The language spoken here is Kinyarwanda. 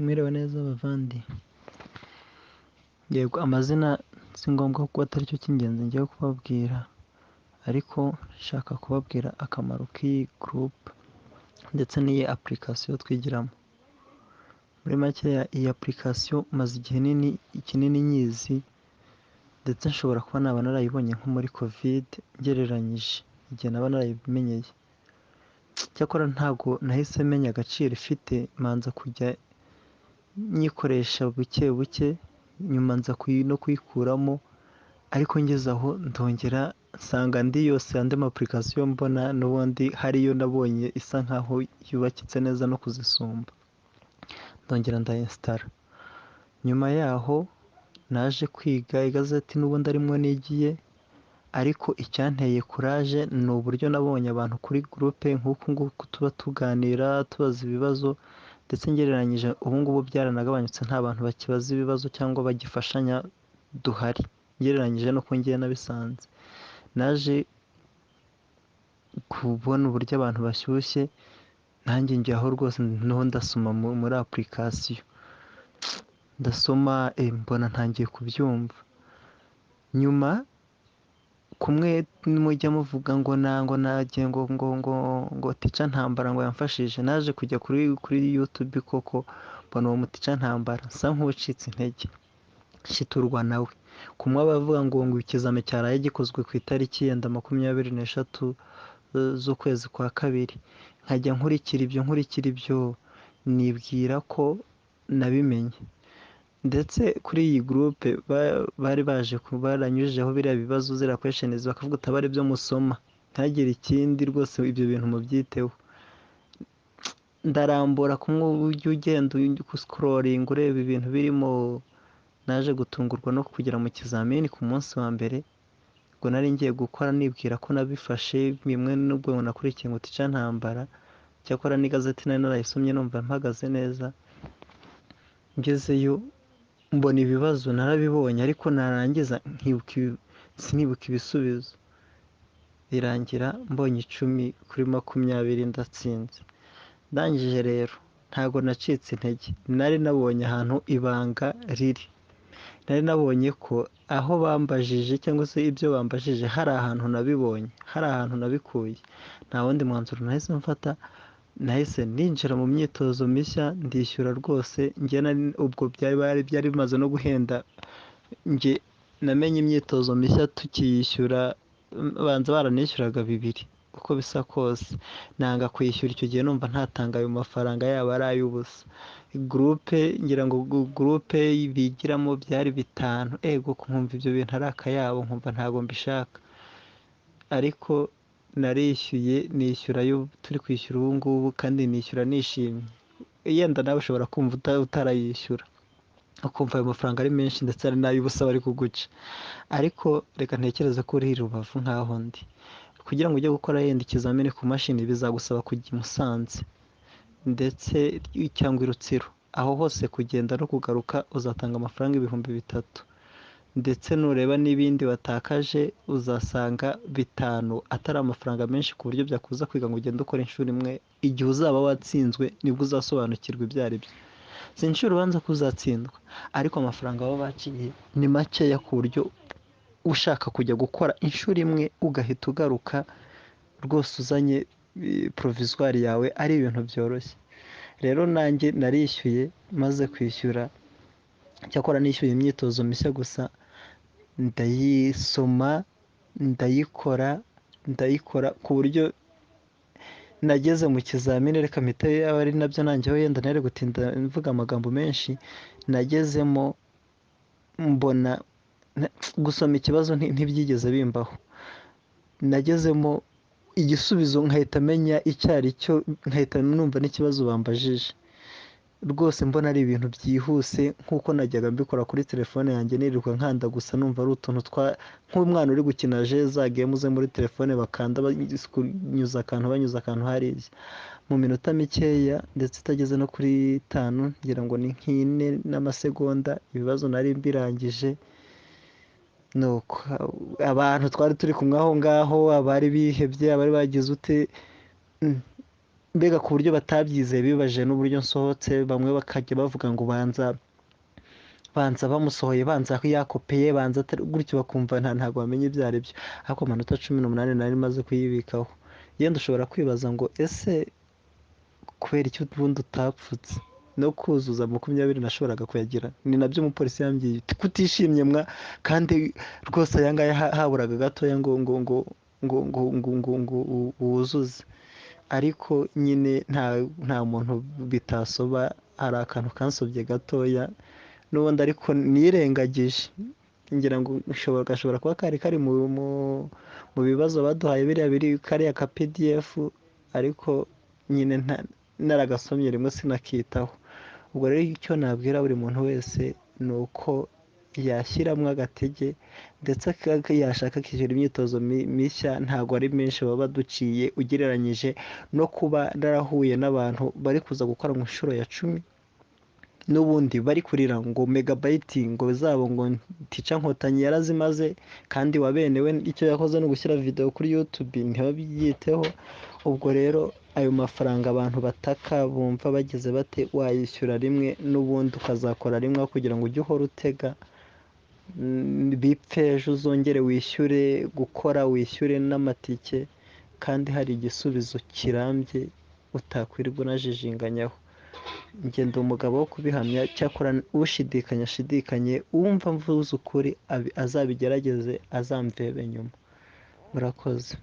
Mwiriwe neza bavandi. Yego amazina si ngombwa kuko atari cyo cy'ingenzi ngiye kubabwira, ariko nshaka kubabwira akamaro k'iyi gurupe ndetse n'iyi apurikasiyo twigiramo. Muri makeya iyi apurikasiyo maze igihe kinini nyizi ndetse nshobora kuba naba narayibonye nko muri kovide ngereranyije igihe naba narayimenyeye. Cyakora ntabwo nahise menya agaciro ifite, manza kujya nyikoresha buke buke, nyuma nza no kuyikuramo, ariko ngeze aho ndongera nsanga andi yose andi ma apurikasiyo mbona n'ubundi hariyo nabonye isa nkaho yubakitse neza no kuzisumba, ndongera ndayinstara. Nyuma yaho naje kwiga igazeti n'ubundi arimwo nigiye, ariko icyanteye kuraje ni uburyo nabonye abantu kuri gurupe nk'uku nguku tuba tuganira tubaza ibibazo, ndetse ngereranyije ubu ngubu byaranagabanyutse, nta bantu bakibaza ibibazo cyangwa bagifashanya duhari ngereranyije nuko ngiye nabisanze. Naje kubona uburyo abantu bashyushye, nanjye njyaho rwose noneho ndasoma muri apurikasiyo, ndasoma mbona ntangiye kubyumva. Nyuma kumwe mujya muvuga ngo tica ntambara ngo yamfashije, naje kujya kuri YouTube koko mbona uwo mutica ntambara nsa nk'ucitse intege, shiturwa nawe. Kumwe abavuga ngo ikizame cyaraye gikozwe ku itariki yenda 26 z'ukwezi kwa kabiri, nkajya nkurikira ibyo nibwira ko nabimenye. Ndetse kuri iyi gurupe bari baje baranyujijeho biriya bibazo ziriya kweshenizi, bakavuga utabari byo musoma ntagire ikindi, rwose ibyo bintu mubyiteho. Ndarambura kumwe ujya ugenda usikororinga ureba ibintu birimo. Naje gutungurwa no kugera mu kizamini ku munsi wa mbere, ngo nari ngiye gukora nibwira ko nabifashe bimwe, n'ubwo nakurikiye ngo tica ntambara. Cyakora n'igazeti nari narayisomye numva mpagaze neza. Ngezeyo mbona ibibazo narabibonye, ariko narangiza sinibuka ibisubizo. Birangira mbonye 10/20 ndatsinze. Ndangije rero ntago nacitse intege, nari nabonye ahantu ibanga riri. Nari nabonye ko aho bambajije cyangwa se ibyo bambajije hari ahantu nabibonye, hari ahantu nabikuye. Nta wundi mwanzuro nahise mfata, nahise ninjira mu myitozo mishya ndishyura rwose. Ubwo byari bimaze no guhenda, nge namenye imyitozo mishya tukiyishyura, banza baranishyuraga 2 uko bisa kose. Nanga kuyishyura icyo gihe numva ntatanga ayo mafaranga yaba ari ay'ubusa. Gurupe ngira ngo gurupe bigiramo byari 5, ego nkumva ibyo bintu ari akayabo, nkumva ntago mbishaka. Ariko narishyuye, nishyura yo turi kwishyura ubu ngubu, kandi nishyura nishimye. Yenda nawe ushobora kumva utarayishyura, ukumva ayo mafaranga ari menshi ndetse ari n'ay'ubusa bari kuguca. Ariko reka ntekereze ko uri i Rubavu nk'aho ndi. Kugira ngo ujye gukora yenda ikizamini ku mashini bizagusaba kujya i Musanze ndetse cyangwa i Rutsiro. Aho hose kugenda no kugaruka uzatanga amafaranga 3,000, ndetse nureba n'ibindi watakaje uzasanga 5 atari amafaranga menshi, ku buryo byakuza kwiga ngo ugende ukora inshuro imwe. Igihe uzaba watsinzwe nibwo uzasobanukirwa ibyo ari byo. Sinshira urubanza ko uzatsindwa, ariko amafaranga baba baciye ni makeya, ku buryo ushaka kujya gukora inshuro imwe ugahita ugaruka rwose uzanye provisoire yawe ari ibintu byoroshye. Rero nanjye narishyuye, maze kwishyura, cyakora nishyuye imyitozo mishya gusa, ndayisoma ndayikora ku buryo nageze mu kizamini. Reka mpite aba ari nabyo nanjyeho yenda nari gutinda mvuga amagambo menshi. Nagezemo mbona gusoma ikibazo ntibyigeze bimbaho. Nagezemo igisubizo nkahita menya icyo ari cyo, nkahita numva n'ikibazo bambajije. Rwose mbona ari ibintu byihuse, nk'uko najyaga mbikora kuri telefone yanjye nirirwa nkanda gusa, numva ari utuntu nk'umwana uri gukina za game ze muri telefone, bakanda banyuza akantu hariya. Mu minota mikeya ndetse itageze no kuri 5, ngira ngo ni 4 n'amasegonda, ibibazo nari mbirangije. Nuko abantu twari turi kumwe aho ngaho, abari bihebye, abari bagize ute, mbega ku buryo batabyizeye bibaje n'uburyo nsohotse, bamwe bakajya bavuga ngo banza bamusohoye, banza yakopeye, banza gutyo, bakumva ntabwo bamenye ibyo ari byo, ariko amanota 18 nari maze kuyibikaho. Yenda ushobora kwibaza ngo ese kubera iki ubundi utapfutse no kuzuza 20 nashoboraga kuyagira? Ni nabyo umupolisi yambwiye, kutishimye mwa, kandi rwose aya ngaya haburaga gatoya ngo wuzuze, ariko nyine nta muntu bitasoba, hari akantu kansobye gatoya n'ubundi, ariko nirengagije, ngira ngo gashobora kuba kari mu bibazo baduhaye, biriya biri kariya ka PDF, ariko nyine naragasomye rimwe sinakitaho. Ubwo rero icyo nabwira buri muntu wese ni uko yashyiramo agatege, ndetse yashaka akishyura imyitozo mishya, ntabwo ari menshi baba baduciye ugereranyije no kuba narahuye n'abantu bari kuza gukora mu nshuro ya 10 n'ubundi bari kurira ngo megabayiti ngo zabo ngo tica Nkotanyi yarazimaze, kandi wabenewe icyo yakoze no gushyira video kuri YouTube ntibabyiteho. Ubwo rero ayo mafaranga abantu bataka bumva bageze bate, wayishyura rimwe n'ubundi ukazakora rimwe, kugira ngo ujye uhora utega bipfe ejo uzongere wishyure gukora, wishyure n'amatike, kandi hari igisubizo kirambye utakwirirwa unajijinganyaho. Njye ndi umugabo wo kubihamya, cyakora ushidikanya ashidikanye, uwumva mvuze ukuri azabigerageze, azamvebe nyuma. Murakoze.